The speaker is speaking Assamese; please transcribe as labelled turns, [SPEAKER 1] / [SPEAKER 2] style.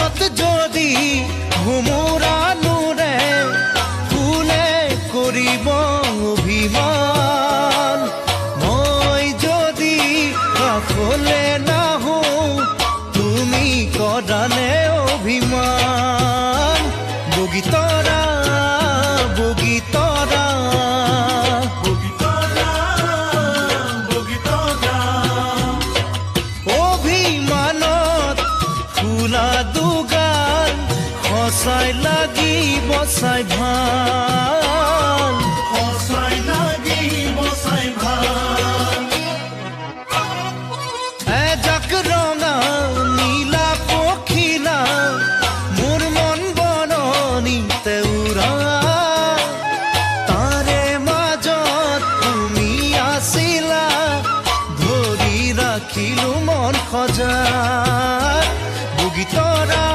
[SPEAKER 1] মনত যদি ভোমোৰা নুৰে ফুলে কৰিব অভিমান মই যদি কাষলে নাহো তুমি কৰানে অভিমান বগীতৰা বগীতৰা অভিমানত ফুলা দুগাল সঁচাই লাগিব চাই ভাল
[SPEAKER 2] সঁচাই লাগিব চাই ভাল
[SPEAKER 1] এজাক ৰঙা নীলা পখিলা মোৰ মন বননিতে উৰা তাৰে মাজত তুমি আছিলা ধৰি ৰাখিলো মন সজাত বগীতৰা